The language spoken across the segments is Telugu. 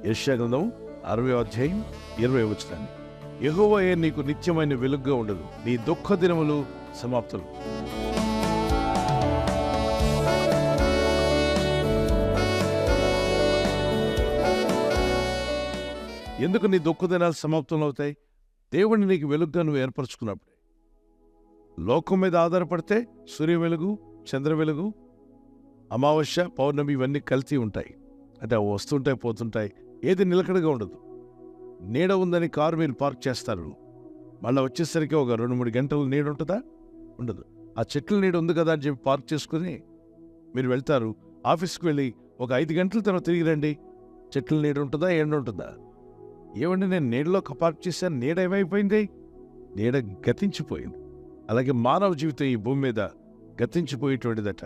యెషయా గ్రంథం 60వ అధ్యాయం 20వ వచనాన్ని. యెహోవాయే నీకు నిత్యమైన వెలుగుగా ఉండదు, నీ దుఃఖ దినములు సమాప్తులు. ఎందుకు నీ దుఃఖ దినాలు సమాప్తం అవుతాయి? దేవుడిని నీకు వెలుగుగా నువ్వు ఏర్పరచుకున్నప్పుడే. లోకం మీద ఆధారపడితే సూర్య వెలుగు, చంద్ర వెలుగు, అమావాస్య, పౌర్ణమి ఇవన్నీ కలిసి ఉంటాయి. అంటే అవి వస్తుంటాయి, పోతుంటాయి. ఏది నిలకడగా ఉండదు. నీడ ఉందని కారు మీరు పార్క్ చేస్తారు, మళ్ళీ వచ్చేసరికి ఒక 2-3 గంటలు నీడ ఉంటుందా? ఉండదు. ఆ చెట్ల నీడ ఉంది కదా అని చెప్పి పార్క్ చేసుకుని మీరు వెళ్తారు. ఆఫీస్కి వెళ్ళి ఒక 5 గంటల తర్వాత తిరిగి రండి, చెట్ల నీడ ఉంటుందా? ఎండ ఉంటుందా? ఏమండి, నేను నీడలో పార్క్ చేశాను, నీడ ఏమైపోయింది? నీడ గతించిపోయింది. అలాగే మానవ జీవితం ఈ భూమి మీద గతించిపోయేటువంటిదట.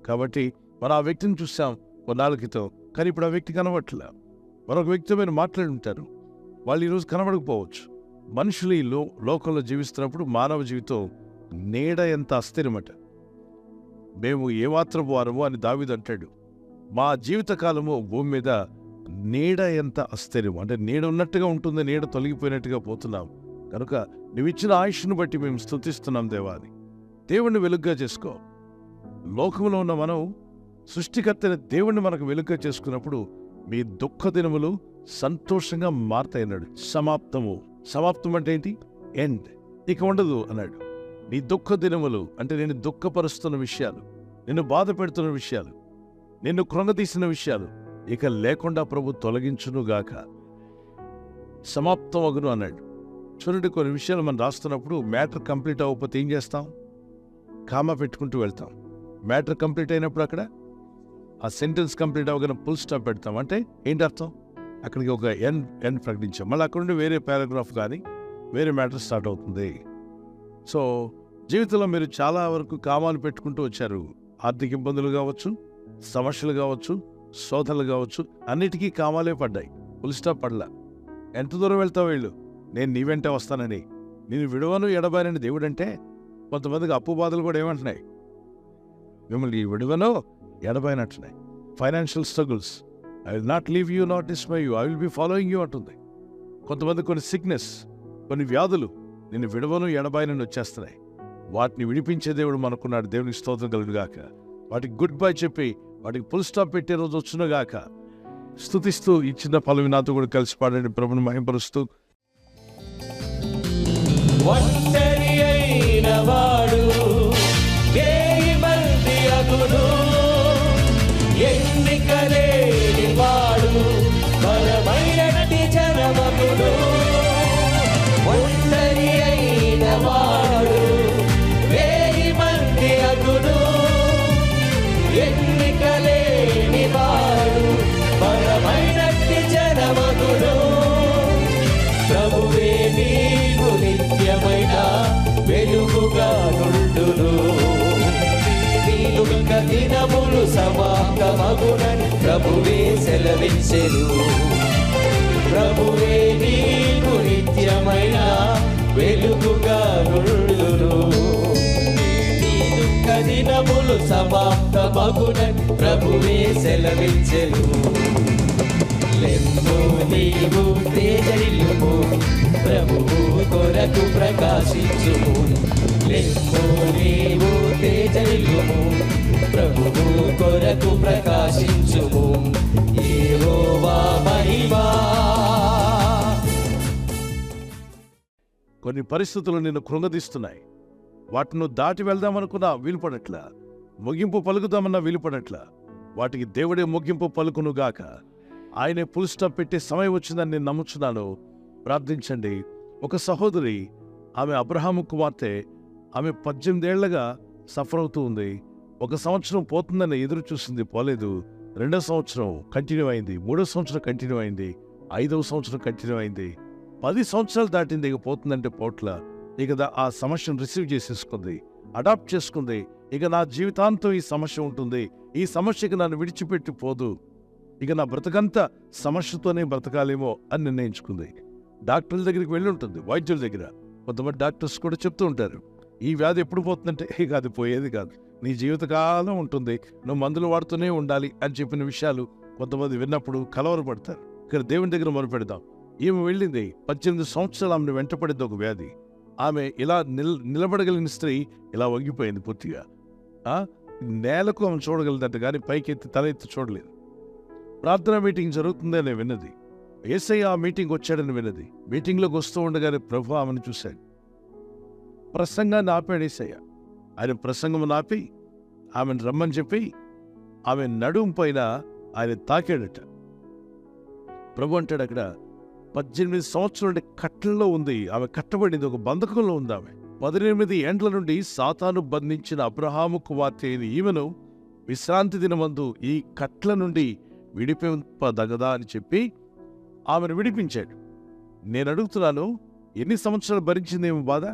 కాబట్టి మనం ఆ వ్యక్తిని చూసాం కొన్నాళ్ళ క్రితం, కానీ ఇప్పుడు ఆ వ్యక్తి కనబట్లా. మరొక వ్యక్తితో మీరు మాట్లాడి ఉంటారు, వాళ్ళు ఈరోజు కనబడకపోవచ్చు. మనుషులు ఈ లోకంలో జీవిస్తున్నప్పుడు మానవ జీవితం నీడ ఎంత అస్థిరమట. మేము ఏమాత్రం వారము అని దావీదు అంటాడు. మా జీవితకాలము భూమి మీద నీడ ఎంత అస్థిరం, అంటే నీడ ఉన్నట్టుగా ఉంటుంది, నీడ తొలగిపోయినట్టుగా పోతున్నాం. కనుక నువ్విచ్చిన ఆయుష్ను బట్టి మేము స్తుతిస్తున్నాం దేవా అని. దేవుణ్ణి వెలుగ్గా చేసుకో. లోకంలో ఉన్న మనం సృష్టికర్తైన దేవుణ్ణి మనకు వెలుగ్గా చేసుకున్నప్పుడు మీ దుఃఖ దినములు సంతోషంగా మారతాయన్నాడు. సమాప్తము. సమాప్తం అంటే ఏంటి? ఎండ్. ఇక ఉండదు అన్నాడు. నీ దుఃఖ దినములు అంటే నేను దుఃఖపరుస్తున్న విషయాలు, నిన్ను బాధ పెడుతున్న విషయాలు, నిన్ను కృంగతీసిన విషయాలు ఇక లేకుండా ప్రభు తొలగించునుగాక, సమాప్తం అగును అన్నాడు. చూడండి, కొన్ని విషయాలు మనం రాస్తున్నప్పుడు మ్యాటర్ కంప్లీట్ అవ్వకపోతే ఏం చేస్తాం? కామా పెట్టుకుంటూ వెళ్తాం. మ్యాటర్ కంప్లీట్ అయినప్పుడు అక్కడ ఆ సెంటెన్స్ కంప్లీట్ అవ్వగానే ఫుల్ స్టాప్ పెడతాం. అంటే ఏంటి అర్థం? అక్కడికి ఒక ఎన్ ప్రకటించాం. మళ్ళీ అక్కడ నుండి వేరే పారాగ్రాఫ్ కానీ వేరే మ్యాటర్ స్టార్ట్ అవుతుంది. సో జీవితంలో మీరు చాలా వరకు కామాలు పెట్టుకుంటూ వచ్చారు. ఆర్థిక ఇబ్బందులు కావచ్చు, సమస్యలు కావచ్చు, శోధనలు కావచ్చు, అన్నిటికీ కామాలే పడ్డాయి. ఫుల్ స్టాప్ పడలా. ఎంత దూరం వెళ్తావు వెళ్ళు, నేను నీ వెంటే వస్తానని, నేను విడవను ఎడబానని దేవుడంటే, కొంతమందికి అప్పు బాధలు కూడా ఏమంటున్నాయి? మిమ్మల్ని విడవను ఎడబాయినట్టున్నాయి. Financial struggles, I will not leave you, not dismay you, I will be following you అంటుంది. కొంతమంది కొన్ని సిక్నెస్, కొన్ని వ్యాధులు నిన్ను విడవను ఎడబాయినని వచ్చేస్తున్నాయి. వాటిని విడిపించే దేవుడు మనకున్నాడు. దేవునికి స్తోత్రం కలుగుగాక. వాటికి గుడ్ బై చెప్పి వాటికి ఫుల్ స్టాప్ పెట్టే రోజు వచ్చునుగాక. స్తుతిస్తూ ఈ చిన్న పల్లవి నాతో కూడా కలిసి పాడండి, ప్రభుని మహింపరుస్తూ. ఒంటరి అయిన వాడు వేయి మంది అగును, ఎన్నిక లేని వాడు బలమైనట్టి జనమగును. ఒంటరి అయిన వాడు వేయి మంది అగును, ఎన్నిక లేని వాడు బలమైనట్టి జనమగును. ప్రభువే నీకు నిత్యమైన వెలుగుగా నుండును, నీ దుఃఖ దినములు సమాప్తమగునని ప్రభువే సెలవిచ్చెను. ప్రభువే నీకు నిత్యమైన వెలుగుగా నుండును, నీ దుఃఖ దినములు సమాప్తమగునని ప్రభువే సెలవిచ్చెను. లెమ్ము నీవు తేజరిల్లుము, ప్రభువు కొరకు ప్రకాశించుము. లెమ్ము నీవు తేజరిల్లుము, ప్రభువు కొరకు ప్రకాశించుము. యెహోవా మహిమా. కొన్ని పరిస్థితులు నిన్ను కృంగదీస్తున్నాయి. వాటిని దాటి వెళ్దామనుకున్నా వీలుపడట్లా, ముగింపు పలుకుదామన్నా వీలుపడట్లా. వాటికి దేవుడే ముగింపు పలుకునుగాక. ఆయనే ఫుల్ స్టాప్ పెట్టే సమయం వచ్చిందని నేను నమ్ముచున్నాను. ప్రార్థించండి. ఒక సహోదరి, ఆమె అబ్రహాము కుమార్తె, ఆమె 18 ఏళ్లగా సఫర్ అవుతూ ఉంది. 1 సంవత్సరం పోతుందని ఎదురు చూసింది, పోలేదు. 2వ సంవత్సరం కంటిన్యూ అయింది, 3వ సంవత్సరం కంటిన్యూ అయింది, 5వ సంవత్సరం కంటిన్యూ అయింది, 10 సంవత్సరాలు దాటింది. ఇక పోతుందంటే పోట్ల. ఇక ఆ సమస్యను రిసీవ్ చేసేసుకుంది, అడాప్ట్ చేసుకుంది. ఇక నా జీవితాంతం ఈ సమస్య ఉంటుంది, ఈ సమస్యకి నన్ను విడిచిపెట్టి పోదు, ఇక నా బ్రతకంతా సమస్యతోనే బ్రతకాలేమో అని నిర్ణయించుకుంది. డాక్టర్ల దగ్గరికి వెళ్ళి ఉంటుంది, వైద్యుల దగ్గర. కొంతమంది డాక్టర్స్ కూడా చెప్తూ ఉంటారు, ఈ వ్యాధి ఎప్పుడు పోతుందంటే ఇక అది పోయేది కాదు, నీ జీవితకాలం ఉంటుంది, నువ్వు మందులు వాడుతూనే ఉండాలి అని చెప్పిన విషయాలు కొంతమంది విన్నప్పుడు కలవరపడతారు. ఇక్కడ దేవుని దగ్గర మొరపెడదాం. ఈమె వెళ్ళింది, 18 సంవత్సరాలు ఆమెను వెంటపడింది ఒక వ్యాధి. ఆమె ఇలా నిలబడగలిగిన స్త్రీ ఇలా వంగిపోయింది పూర్తిగా. నేలకు ఆమె చూడగలదంట, కానీ పైకి ఎత్తి తల ఎత్తి చూడలేదు. ప్రార్థనా మీటింగ్ జరుగుతుందని విన్నది. యేసయ్య ఆ మీటింగ్ వచ్చాడని విన్నది. మీటింగ్లోకి వస్తూ ఉండగానే ప్రభు ఆమెను చూశాడు. ప్రసంగాన్ని ఆపాడు యేసయ్య. ఆయన ప్రసంగం ఆపి ఆమెను రమ్మని చెప్పి ఆమె నడుము పైన ఆయన తాకాడట. ప్రభు అంటాడు అక్కడ, 18 సంవత్సరాల నుండి కట్లలో ఉంది ఆమె, కట్టబడింది, ఒక బంధకంలో ఉంది ఆమె. 18 ఏండ్ల నుండి సాతాను బంధించిన అబ్రహాము కుమార్తె అయిన ఈమెను విశ్రాంతి దినమందు ఈ కట్ల నుండి విడిపింపదగదా అని చెప్పి ఆమెను విడిపించాడు. నేను అడుగుతున్నాను, ఎన్ని సంవత్సరాలు భరించిందేమో బాధ?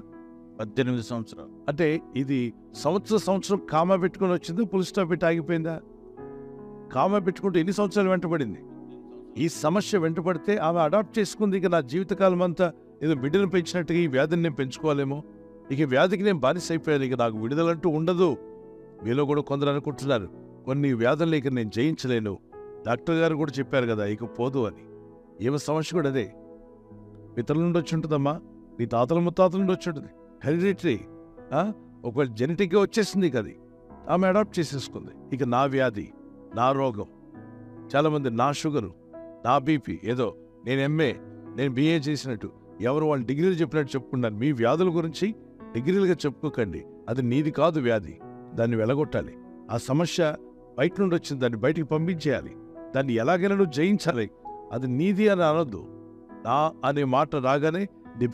18 సంవత్సరాలు. అంటే ఇది సంవత్సరం కామా పెట్టుకుని వచ్చిందో పుల్ స్టాప్ పెట్టి ఆగిపోయిందా? కామా పెట్టుకుంటే ఎన్ని సంవత్సరాలు వెంటబడింది? ఈ సమస్య వెంటబడితే ఆమె అడాప్ట్ చేసుకుంది. ఇక నా జీవితకాలం అంతా ఏదో బిడ్డను పెంచినట్టుగా ఈ వ్యాధిని నేను పెంచుకోవాలేమో, ఇక వ్యాధికి నేను బానిస అయిపోయాను, ఇక నాకు విడుదలంటూ ఉండదు. మీలో కూడా కొందరు అనుకుంటున్నారు, కొన్ని వ్యాధులు ఇక నేను జయించలేను. డాక్టర్ గారు కూడా చెప్పారు కదా ఇక పోదు అని. ఏమో సమస్య కూడా అదే. పితరుల నుండి వచ్చి ఉంటుందమ్మా, నీ తాతల ముత్తాతల నుండి వచ్చి ఉంటుంది, హెరిడిటరీ. ఒకవేళ జెనెటిక్గా వచ్చేసింది ఇక అది, ఆమె అడాప్ట్ చేసేసుకుంది. ఇక నా వ్యాధి, నా రోగం, చాలామంది నా షుగరు, నా బీపీ, ఏదో నేను ఎంఏ, నేను బిఏ చేసినట్టు ఎవరు వాళ్ళు డిగ్రీలు చెప్పినట్టు చెప్పుకున్నారు. మీ వ్యాధుల గురించి డిగ్రీలుగా చెప్పుకోకండి. అది నీది కాదు వ్యాధి, దాన్ని వెలగొట్టాలి. ఆ సమస్య బయట నుండి వచ్చింది, దాన్ని బయటికి పంపించేయాలి. దాన్ని ఎలాగైనా నువ్వు జయించాలి. అది నీది అని అనొద్దు. నా అనే మాట రాగానే నీ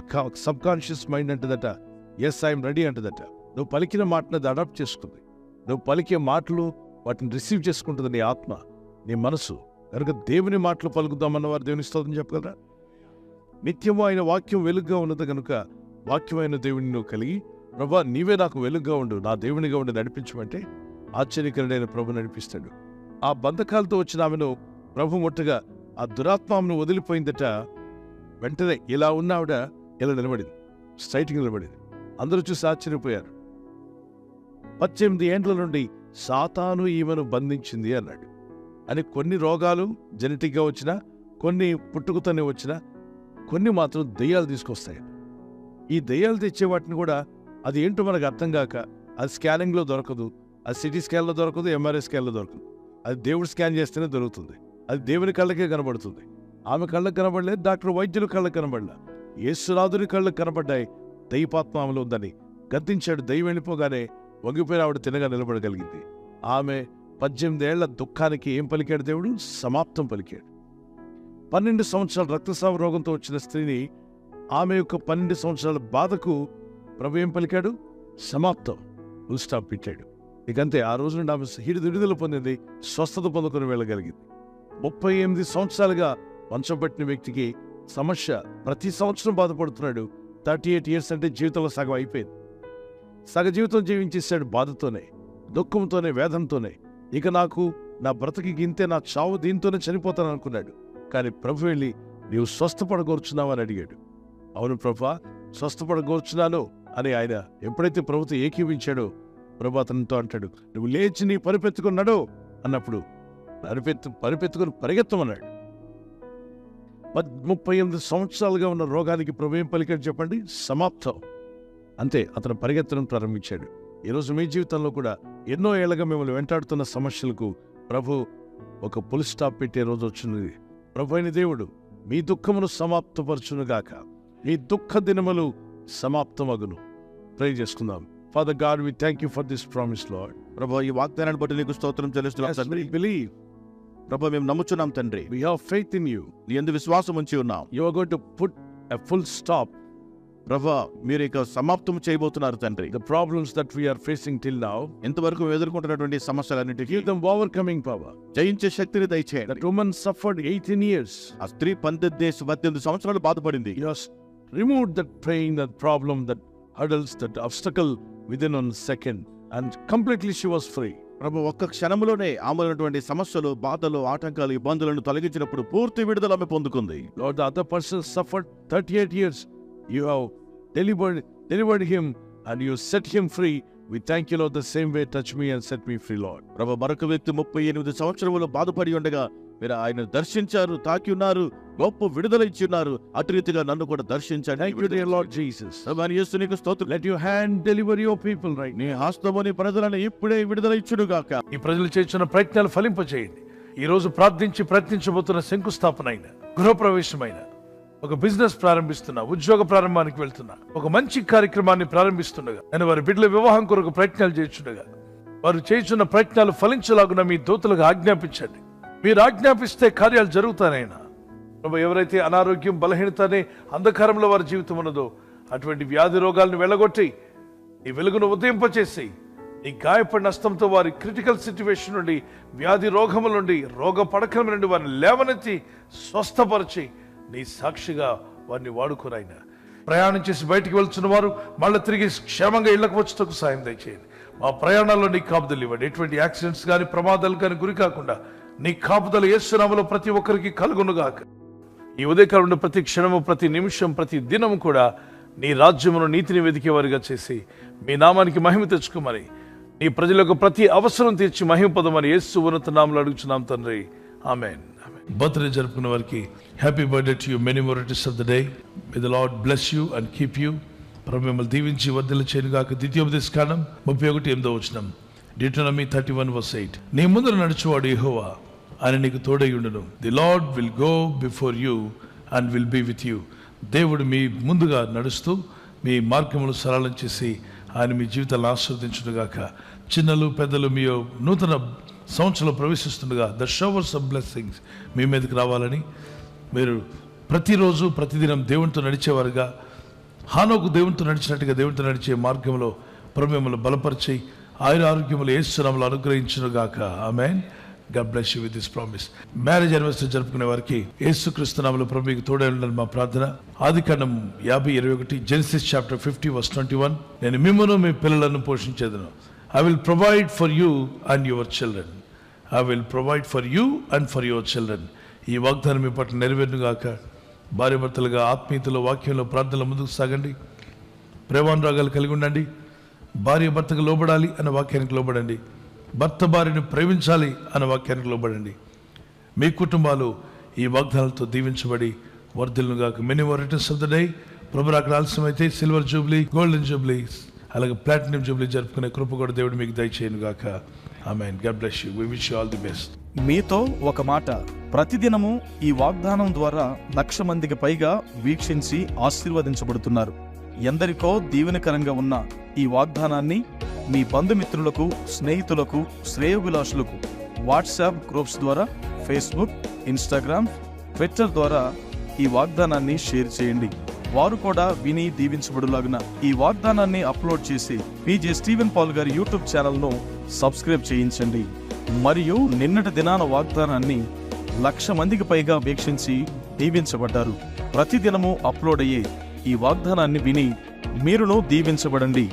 సబ్కాన్షియస్ మైండ్ అంటదట, ఎస్ ఐఎమ్ రెడీ అంటదట. నువ్వు పలికిన మాటను అది అడాప్ట్ చేసుకుంది. నువ్వు పలికే మాటలు వాటిని రిసీవ్ చేసుకుంటుంది నీ ఆత్మ, నీ మనసు. కనుక దేవుని మాటలు పలుకుదామన్నవారు దేవుని స్తోత్రం చెప్పగలరా? నిత్యము ఆయన వాక్యం వెలుగుగా ఉన్నది కనుక వాక్యమైన దేవుని నువ్వు కలిగి, ప్రభా నీవే నాకు వెలుగుగా ఉండు, నా దేవునిగా ఉండి నడిపించమంటే ఆశ్చర్యకరుడైన ప్రభు నడిపిస్తాడు. ఆ బంధకాలతో వచ్చిన ఆమెను ప్రభు ముట్టగా ఆ దురాత్మను వదిలిపోయిందట. వెంటనే ఇలా ఉన్న ఆవిడ ఇలా నిలబడింది, స్ట్రైట్గా నిలబడింది. అందరూ చూసి ఆశ్చర్యపోయారు. 18 ఏండ్ల నుండి సాతాను ఈమెను బంధించింది అన్నాడు. అని కొన్ని రోగాలు జెనెటిక్గా వచ్చినా, కొన్ని పుట్టుకతోనే వచ్చినా, కొన్ని మాత్రం దెయ్యాలు తీసుకొస్తాయి. ఈ దెయ్యాలు తెచ్చే వాటిని కూడా అది ఏంటో మనకు అర్థం కాక, అది స్కానింగ్లో దొరకదు, అది సిటీ స్కాన్లో దొరకదు, ఎంఆర్ఐ స్కాన్లో దొరకదు. అది దేవుడు స్కాన్ చేస్తేనే దొరుకుతుంది. అది దేవుని కళ్ళకే కనబడుతుంది. ఆమె కళ్ళకు కనబడలేదు, డాక్టర్ వైద్యుల కళ్ళకు కనబడలే, యేసునాథుని కళ్ళకు కనబడ్డాయి. దైవాత్మ ఆమెలో ఉందని గద్దించాడు. దైవం వెళ్ళిపోగానే వంగిపోయిన ఆవిడ తినగా నిలబడగలిగింది. ఆమె 18 ఏళ్ల దుఃఖానికి ఏం పలికాడు దేవుడు? సమాప్తం పలికాడు. 12 సంవత్సరాల రక్తస్రావ రోగంతో వచ్చిన స్త్రీని, ఆమె యొక్క 12 సంవత్సరాల బాధకు ప్రభు ఏం పలికాడు? సమాప్తం, ఫుల్ స్టాప్ పెట్టాడు. ఇకంతే. ఆ రోజు నుండి ఆమె విడుదల పొందింది, స్వస్థత పొందుకుని వెళ్ళగలిగింది. 38 సంవత్సరాలుగా మంచం పట్టిన వ్యక్తికి సమస్య, ప్రతి సంవత్సరం బాధపడుతున్నాడు. 38 ఇయర్స్ అంటే జీవితంలో సగం అయిపోయింది. సగ జీవితం జీవించేశాడు బాధతోనే, దుఃఖంతోనే, వేదంతోనే. ఇక నాకు నా బ్రతికి ఇంతే, నా చావు దీంతోనే చనిపోతాను అనుకున్నాడు. కానీ ప్రభు వెళ్ళి నీవు స్వస్థపడగోర్చున్నావు అని అడిగాడు. అవును ప్రభా, స్వస్థపడగోర్చున్నాను అని ఆయన ఎప్పుడైతే ప్రభుతో ఏకీవించాడో, ప్రభు అతనితో అంటాడు, నువ్వు లేచి నీ పరిపెత్తుకున్నాడు అన్నప్పుడు పరిపెత్తుకుని పరిగెత్తమన్నాడు. 38 సంవత్సరాలుగా ఉన్న రోగానికి ప్రభు ఏం పలికాడు చెప్పండి? సమాప్తం. అంతే, అతను పరిగెత్తడం ప్రారంభించాడు. ఈరోజు మీ జీవితంలో కూడా ఎన్నో ఏళ్లుగా మిమ్మల్ని వెంటాడుతున్న సమస్యలకు ప్రభు ఒక పుల్ స్టాప్ పెట్టే రోజు వచ్చింది. ప్రభు అయిన దేవుడు మీ దుఃఖమును సమాప్తపరచునుగాక, మీ దుఃఖ దినములు సమాప్తమగును. ప్రే చేసుకుందాం. Father God, we thank you for this promise, Lord. ప్రభు ఈ వాగ్దానాన్ని బట్టి నీకు స్తోత్రం చెల్లిస్తున్నాం Yes, తండ్రి. we believe. ప్రభు మేము నమ్ముచున్నాం తండ్రి. We have faith in you. నీ యందు విశ్వాసం ఉంచి ఉన్నాం. You are going to put a full stop ప్రభు మీరు ఇక సమాప్తం చేయబోతున్నారు తండ్రి. the problems that we are facing till now. ఇంతవరకు మేము ఎదుర్కొంటున్నటువంటి సమస్యలన్నిటికీ Give them overcoming power. జయించే శక్తిని దయచేయండి. That woman suffered 18 years. ఆ స్త్రీ 18 సంవత్సరాలు బాధపడింది. You have removed that pain, that problem, that hurdles, that obstacle within 1 second, and completely she was free. ప్రభు ఒక్క క్షణంలోనే ఆమెటువంటి సమస్యలు, బాధలు, ఆటంకాలు, ఇబ్బందులను తొలగించినప్పుడు పూర్తి విడుదల ఆమె పొందుకుంది. Lord, the other person suffered 38 years. You have delivered him and you set him free We thank you, Lord, the same way touch me and set me free, Lord. ప్రభు, మరొక వ్యక్తి 38 సంవత్సరములు బాధపడి ఉండగా మీరు ఆయన దర్శించారు, తాకి ఉన్నారు, గొప్ప విడుదల ఇచ్చి ఉన్నారు. అటు రీతిగా నన్ను కూడా దర్శించండి. Thank you, dear Lord Jesus. ప్రభువైన యేసు నీకు స్తోత్రం. Let your hand deliver your people right now. నీ హస్తముని ప్రజలను ఇప్పుడే విడుదల ఇచ్చునుగాక. ఈ ప్రజలు చేస్తున్న ప్రయత్నాలు ఫలింపచేయండి. ఈ రోజు ప్రార్థించి ప్రయత్నించబోతున్న శంకుస్థాపన అయిన, గృహప్రవేశమైన, ఒక బిజినెస్ ప్రారంభిస్తున్నా, ఉద్యోగ ప్రారంభానికి వెళ్తున్నా, ఒక మంచి కార్యక్రమాన్ని ప్రారంభిస్తుండగా, నేను వారి బిడ్డల వివాహం కొరకు ప్రయత్నాలు చేస్తుండగా, వారు చేస్తున్న ప్రయత్నాలు ఫలించలాగున మీ దూతలకు ఆజ్ఞాపించండి. మీరు ఆజ్ఞాపిస్తే కార్యాలు జరుగుతానైనా. ప్రభు, ఎవరైతే అనారోగ్యం, బలహీనత అనే అంధకారంలో వారి జీవితం ఉన్నదో అటువంటి వ్యాధి రోగాలను వెళ్ళగొట్టి నీ వెలుగును ఉదయింపచేసి నీ గాయపడిన హస్తంతో వారి క్రిటికల్ సిచ్యువేషన్ నుండి, వ్యాధి రోగముల నుండి, రోగ పడకల నుండి వారిని లేవనెత్తి స్వస్థపరిచి నీ సాక్షిగా వారిని వాడుకోరాయినా. ప్రయాణం చేసి బయటికి వెళ్తున్న వారు మళ్ళీ తిరిగి క్షేమంగా ఇళ్లకు వచ్చేందుకు సాయం దయచేయండి. మా ప్రయాణాల్లో నీ కాపుదలు ఇవ్వండి. ఎటువంటి యాక్సిడెంట్స్ కానీ ప్రమాదాలు కానీ గురి కాకుండా నీ కాపుదలు యేసు నామములో ప్రతి ఒక్కరికి కలుగునుగాక. ఈ ఉదయకాలం ఉండే ప్రతి క్షణము, ప్రతి నిమిషం, ప్రతి దినము కూడా నీ రాజ్యమును, నీతిని వెతికేవారిగా చేసి మీ నామానికి మహిమ తెచ్చుకోమని, నీ ప్రజలకు ప్రతి అవసరం తీర్చి మహిమ పొందమని యేసు ఉన్నత నామములో అడుగుచున్నాం తండ్రి. ఆమేన్. బర్త్డే జరుపుకున్న వారికి happy birthday to you. Many more returns of the day. May the lord bless you and keep you. ప్రభు మిమ్మల్ని దీవించి వర్ధిల్ల చేయనుగాక. ద్వితీయోపదేశకాండం 31:8. Deuteronomy 31:8. నీ ముందర నడుచువాడు యెహోవా, ఆయన నీకు తోడైయుండును. The lord will go before you and will be with you. దేవుడు మీ ముందుగా నడుస్తూ మీ మార్గములు సరళం చేసి ఆయన మీ జీవితాలను ఆశీర్వదించునుగాక. చిన్నలు పెద్దలు మీ నూతన సంవత్సరంలో ప్రవేశిస్తుండగా ద షవర్స్ ఆఫ్ బ్లెస్సింగ్స్ మీ మీదకి రావాలని, మీరు ప్రతిరోజు ప్రతిదినం దేవునితో నడిచేవారుగా, హానోకు దేవునితో నడిచినట్టుగా దేవునితో నడిచే మార్గంలో ప్రభు మిమ్మల్ని బలపరిచి ఆయుర ఆరోగ్యములు యేసు నామములో అనుగ్రహించునుగాక. ఆమేన్. God bless you with this promise. Marriage anniversary జరుపుకునే వారికి యేసుక్రీస్తు నామములో ప్రభువుకి తోడై ఉండాలని మా ప్రార్థన. ఆదికాండం 50:21, Genesis chapter 50:21. నేను మిమ్మును మీ పిల్లలను పోషించేదను. I will provide for you and your children. I will provide for you and for your children. ఈ వాగ్దానం మీ పట్ల నెరవేరునుగాక. భార్య భర్తలుగా ఆత్మీయతలో, వాక్యంలో, ప్రార్థనలో ముందుకు సాగండి. ప్రేమానురాగాలు కలిగి ఉండండి. భార్య భర్తకు లోబడాలి అన్న వాక్యానికి లోబడండి. భర్త భార్యను ప్రేమించాలి అన్న వాక్యానికి లోబడండి. మీ కుటుంబాలు ఈ వాగ్దానాలతో దీవించబడి వర్ధిల్లుగాక. Many more returns of the day. ప్రభు అక్కడ ఆలస్యమైతే సిల్వర్ జూబ్లీ, గోల్డెన్ జూబ్లీ, అలాగే ప్లాటినం జూబ్లీ జరుపుకునే కృప కూడా దేవుడు మీకు దయచేయనుగాక. ఆమేన్. God bless you. We wish you all the best. మీతో ఒక మాట. ప్రతిదినము ఈ వాగ్దానం ద్వారా 1,00,000 మందికి పైగా వీక్షించి ఆశీర్వదించబడుతున్నారు. ఎందరికో దీవెనకరంగా ఉన్న ఈ వాగ్దానాన్ని మీ బంధుమిత్రులకు, స్నేహితులకు, శ్రేయోభిలాషులకు వాట్సాప్ గ్రూప్స్ ద్వారా, ఫేస్బుక్, ఇన్స్టాగ్రామ్, ట్విట్టర్ ద్వారా ఈ వాగ్దానాన్ని షేర్ చేయండి. వారు కూడా విని దీవించబడులాగున ఈ వాగ్దానాన్ని అప్లోడ్ చేసి PJ స్టీవెన్ పాల్ గారి యూట్యూబ్ ఛానల్ను సబ్స్క్రైబ్ చేయించండి. మరియు నిన్నటి దినాన వాగ్దానాన్ని 1,00,000 మందికి పైగా వీక్షించి దీవించబడ్డారు. ప్రతిదినము అప్లోడ్ అయ్యే ఈ వాగ్దానాన్ని విని మీరును దీవించబడండి.